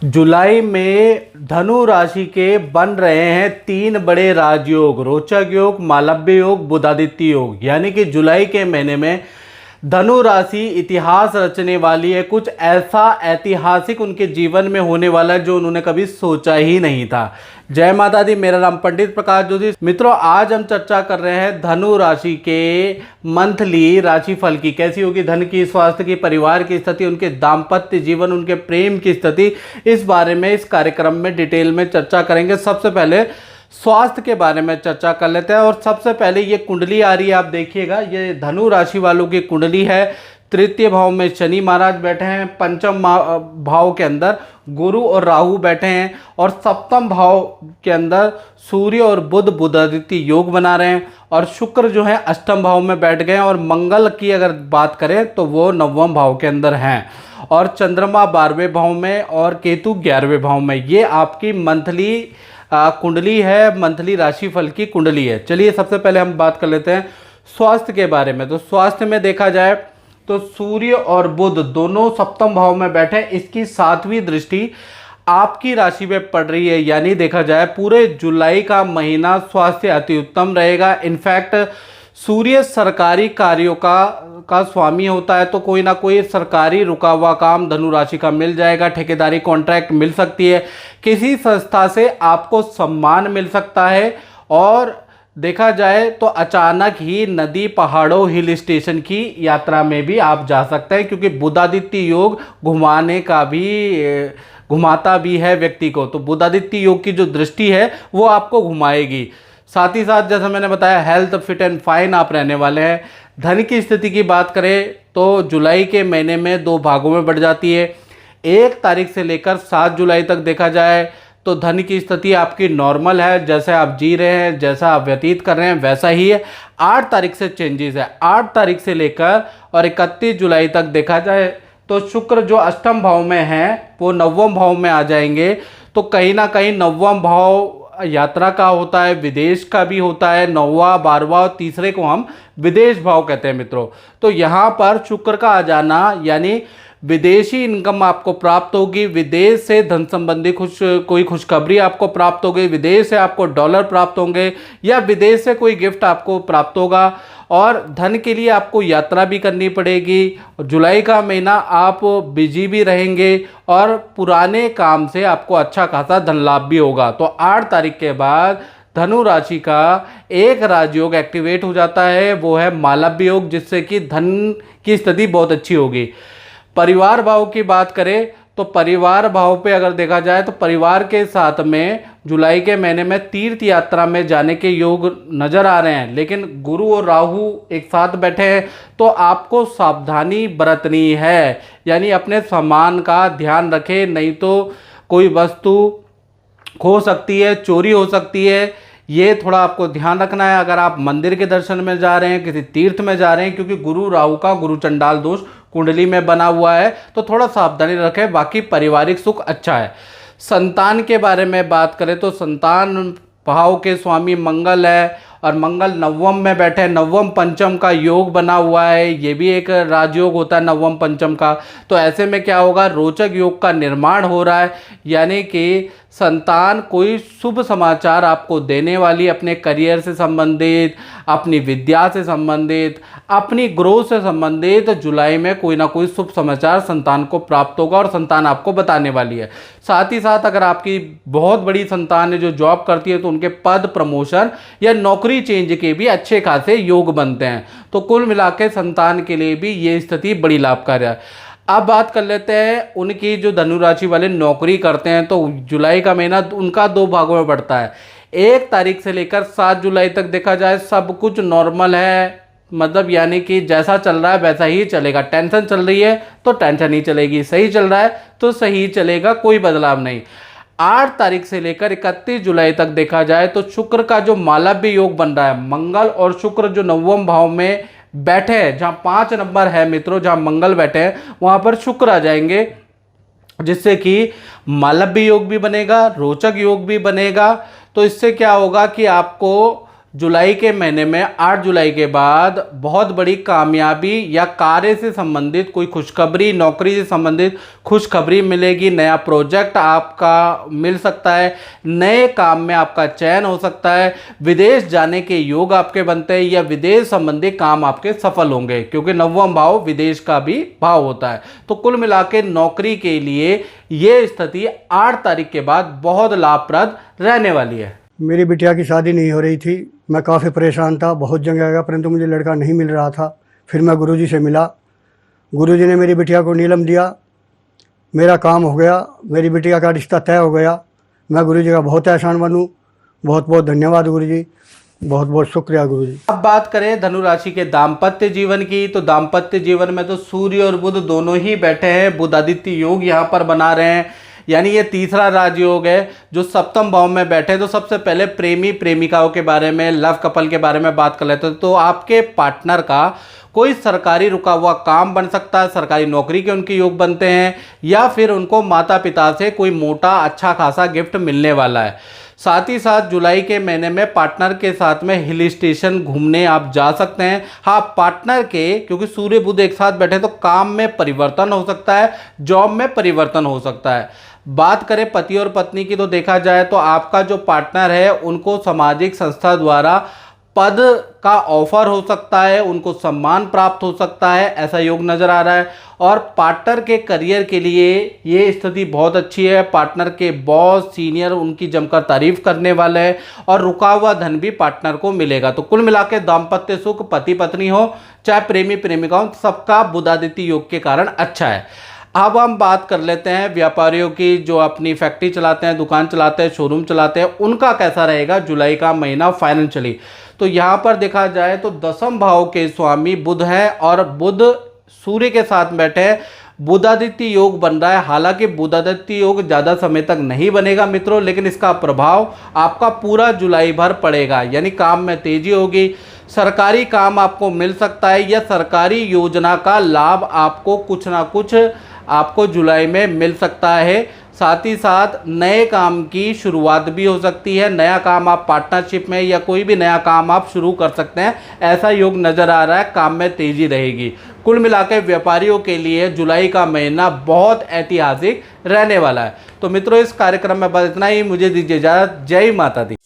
जुलाई में धनु राशि के बन रहे हैं तीन बड़े राजयोग, रोचक योग, मालव्य योग, बुधादित्य योग। यानी कि जुलाई के महीने में धनु राशि इतिहास रचने वाली है। कुछ ऐसा ऐतिहासिक उनके जीवन में होने वाला है जो उन्होंने कभी सोचा ही नहीं था। जय माता दी। मेरा नाम पंडित प्रकाश जोशी। मित्रों, आज हम चर्चा कर रहे हैं धनु राशि के मंथली राशिफल की। कैसी होगी धन की, स्वास्थ्य की, परिवार की स्थिति, उनके दाम्पत्य जीवन, उनके प्रेम की स्थिति, इस बारे में इस कार्यक्रम में डिटेल में चर्चा करेंगे। सबसे पहले स्वास्थ्य के बारे में चर्चा कर लेते हैं। और सबसे पहले ये कुंडली आ रही है, आप देखिएगा, ये धनु राशि वालों की कुंडली है। तृतीय भाव में शनि महाराज बैठे हैं, पंचम भाव के अंदर गुरु और राहु बैठे हैं, और सप्तम भाव के अंदर सूर्य और बुध बुधादित्य योग बना रहे हैं, और शुक्र जो है अष्टम भाव में बैठ गए हैं, और मंगल की अगर बात करें तो वो नवम भाव के अंदर हैं, और चंद्रमा 12वें भाव में और केतु 11वें भाव में। ये आपकी मंथली कुंडली है, मंथली राशिफल की कुंडली है। चलिए सबसे पहले हम बात कर लेते हैं स्वास्थ्य के बारे में। तो स्वास्थ्य में देखा जाए तो सूर्य और बुध दोनों सप्तम भाव में बैठे, इसकी 7वीं दृष्टि आपकी राशि में पड़ रही है। यानी देखा जाए पूरे जुलाई का महीना स्वास्थ्य अति उत्तम रहेगा। इनफैक्ट सूर्य सरकारी कार्यों का स्वामी होता है, तो कोई ना कोई सरकारी रुका हुआ काम धनु राशि का मिल जाएगा। ठेकेदारी कॉन्ट्रैक्ट मिल सकती है, किसी संस्था से आपको सम्मान मिल सकता है, और देखा जाए तो अचानक ही नदी, पहाड़ों, हिल स्टेशन की यात्रा में भी आप जा सकते हैं, क्योंकि बुधादित्य योग घुमाता भी है व्यक्ति को। तो बुधादित्य योग की जो दृष्टि है वो आपको घुमाएगी। साथ ही साथ जैसा मैंने बताया, हेल्थ फिट एंड फाइन आप रहने वाले हैं। धन की स्थिति की बात करें तो जुलाई के महीने में 2 भागों में बढ़ जाती है। 1 तारीख से लेकर 7 जुलाई तक देखा जाए तो धन की स्थिति आपकी नॉर्मल है, जैसे आप जी रहे हैं, जैसा आप व्यतीत कर रहे हैं वैसा ही है। 8 तारीख से चेंजेस है। 8 तारीख से लेकर और 31 जुलाई तक देखा जाए तो शुक्र जो अष्टम भाव में है वो नवम भाव में आ जाएंगे। तो कहीं ना कहीं नवम भाव यात्रा का होता है, विदेश का भी होता है। 9वां, 12वां और तीसरे को हम विदेश भाव कहते हैं मित्रों। तो यहाँ पर शुक्र का आ जाना यानी विदेशी इनकम आपको प्राप्त होगी, विदेश से धन संबंधी कोई खुशखबरी आपको प्राप्त होगी, विदेश से आपको डॉलर प्राप्त होंगे, या विदेश से कोई गिफ्ट आपको प्राप्त होगा। और धन के लिए आपको यात्रा भी करनी पड़ेगी। जुलाई का महीना आप बिजी भी रहेंगे, और पुराने काम से आपको अच्छा खासा धन लाभ भी होगा। तो 8 तारीख के बाद धनु राशि का एक राजयोग एक्टिवेट हो जाता है, वो है मालव्य योग, जिससे कि धन की स्थिति बहुत अच्छी होगी। परिवार भाव की बात करें तो परिवार भाव पे अगर देखा जाए तो परिवार के साथ में जुलाई के महीने में तीर्थ यात्रा में जाने के योग नज़र आ रहे हैं, लेकिन गुरु और राहु एक साथ बैठे हैं, तो आपको सावधानी बरतनी है। यानी अपने सामान का ध्यान रखें, नहीं तो कोई वस्तु खो सकती है, चोरी हो सकती है। ये थोड़ा आपको ध्यान रखना है अगर आप मंदिर के दर्शन में जा रहे हैं, किसी तीर्थ में जा रहे हैं, क्योंकि गुरु राहु का गुरु चंडाल दोष कुंडली में बना हुआ है, तो थोड़ा सावधानी रखें। बाकी पारिवारिक सुख अच्छा है। संतान के बारे में बात करें तो संतान भाव के स्वामी मंगल है, और मंगल नवम में बैठे, नवम पंचम का योग बना हुआ है। ये भी एक राजयोग होता है नवम पंचम का। तो ऐसे में क्या होगा, रोचक योग का निर्माण हो रहा है। यानी कि संतान कोई शुभ समाचार आपको देने वाली, अपने करियर से संबंधित, अपनी विद्या से संबंधित, अपनी ग्रोथ से संबंधित जुलाई में कोई ना कोई शुभ समाचार संतान को प्राप्त होगा, और संतान आपको बताने वाली है। साथ ही साथ अगर आपकी बहुत बड़ी संतान है जो जॉब करती है, तो उनके पद, प्रमोशन या नौकरी चेंज के भी अच्छे खासे योग बनते हैं। तो कुल मिलाकर संतान के लिए भी ये स्थिति बड़ी लाभकारी है। अब बात कर लेते हैं उनकी जो धनु राशि वाले नौकरी करते हैं, तो जुलाई का महीना उनका 2 भागों में बढ़ता है। 1 तारीख से लेकर 7 जुलाई तक देखा जाए सब कुछ नॉर्मल है, मतलब यानी कि जैसा चल रहा है वैसा ही चलेगा। टेंशन चल रही है तो टेंशन ही चलेगी, सही चल रहा है तो सही चलेगा, कोई बदलाव नहीं। 8 तारीख से लेकर 31 जुलाई तक देखा जाए तो शुक्र का जो मालव्य योग बन रहा है, मंगल और शुक्र जो नवम भाव में बैठे हैं, जहां 5 नंबर है मित्रों, जहां मंगल बैठे हैं वहां पर शुक्र आ जाएंगे, जिससे कि मालव्य योग भी बनेगा, रोचक योग भी बनेगा। तो इससे क्या होगा कि आपको जुलाई के महीने में 8 जुलाई के बाद बहुत बड़ी कामयाबी या कार्य से संबंधित कोई खुशखबरी, नौकरी से संबंधित खुशखबरी मिलेगी। नया प्रोजेक्ट आपका मिल सकता है, नए काम में आपका चयन हो सकता है, विदेश जाने के योग आपके बनते हैं या विदेश संबंधी काम आपके सफल होंगे, क्योंकि नवम भाव विदेश का भी भाव होता है। तो कुल मिला के नौकरी के लिए ये स्थिति 8 तारीख के बाद बहुत लाभप्रद रहने वाली है। मेरी बिटिया की शादी नहीं हो रही थी, मैं काफ़ी परेशान था, बहुत जगह गया परंतु मुझे लड़का नहीं मिल रहा था। फिर मैं गुरुजी से मिला, गुरुजी ने मेरी बिटिया को नीलम दिया, मेरा काम हो गया, मेरी बिटिया का रिश्ता तय हो गया। मैं गुरुजी का बहुत एहसान बनूँ। बहुत बहुत धन्यवाद गुरुजी, बहुत बहुत शुक्रिया गुरुजी। अब बात करें धनु राशि के दाम्पत्य जीवन की, तो दाम्पत्य जीवन में तो सूर्य और बुध दोनों ही बैठे हैं, बुध आदित्य योग यहाँ पर बना रहे हैं, यानी ये तीसरा राजयोग है जो सप्तम भाव में बैठे। तो सबसे पहले प्रेमी प्रेमिकाओं के बारे में, लव कपल के बारे में बात कर लेते हैं। तो आपके पार्टनर का कोई सरकारी रुका हुआ काम बन सकता है, सरकारी नौकरी के उनके योग बनते हैं, या फिर उनको माता पिता से कोई मोटा अच्छा खासा गिफ्ट मिलने वाला है। साथ ही साथ जुलाई के महीने में पार्टनर के साथ में हिल स्टेशन घूमने आप जा सकते हैं। हाँ, पार्टनर के, क्योंकि सूर्य बुध एक साथ बैठे तो काम में परिवर्तन हो सकता है, जॉब में परिवर्तन हो सकता है। बात करें पति और पत्नी की, तो देखा जाए तो आपका जो पार्टनर है उनको सामाजिक संस्था द्वारा पद का ऑफर हो सकता है, उनको सम्मान प्राप्त हो सकता है, ऐसा योग नजर आ रहा है। और पार्टनर के करियर के लिए ये स्थिति बहुत अच्छी है। पार्टनर के बॉस, सीनियर उनकी जमकर तारीफ करने वाले हैं और रुका हुआ धन भी पार्टनर को मिलेगा। तो कुल मिला के दाम्पत्य सुख, पति पत्नी हो चाहे प्रेमी प्रेमिका हो, सबका बुधादित्य योग के कारण अच्छा है। अब हम बात कर लेते हैं व्यापारियों की, जो अपनी फैक्ट्री चलाते हैं, दुकान चलाते हैं, शोरूम चलाते हैं, उनका कैसा रहेगा जुलाई का महीना फाइनेंशियली। तो यहाँ पर देखा जाए तो दसम भाव के स्वामी बुध है और बुध सूर्य के साथ बैठे हैं, बुधादित्य योग बन रहा है। हालांकि बुधादित्य योग ज़्यादा समय तक नहीं बनेगा मित्रों, लेकिन इसका प्रभाव आपका पूरा जुलाई भर पड़ेगा, यानी काम में तेजी होगी, सरकारी काम आपको मिल सकता है या सरकारी योजना का लाभ आपको कुछ ना कुछ आपको जुलाई में मिल सकता है। साथ ही साथ नए काम की शुरुआत भी हो सकती है, नया काम आप पार्टनरशिप में या कोई भी नया काम आप शुरू कर सकते हैं, ऐसा योग नज़र आ रहा है। काम में तेजी रहेगी। कुल मिलाकर व्यापारियों के लिए जुलाई का महीना बहुत ऐतिहासिक रहने वाला है। तो मित्रों, इस कार्यक्रम में बस इतना ही। मुझे दीजिए इजाज़त। जय माता दी।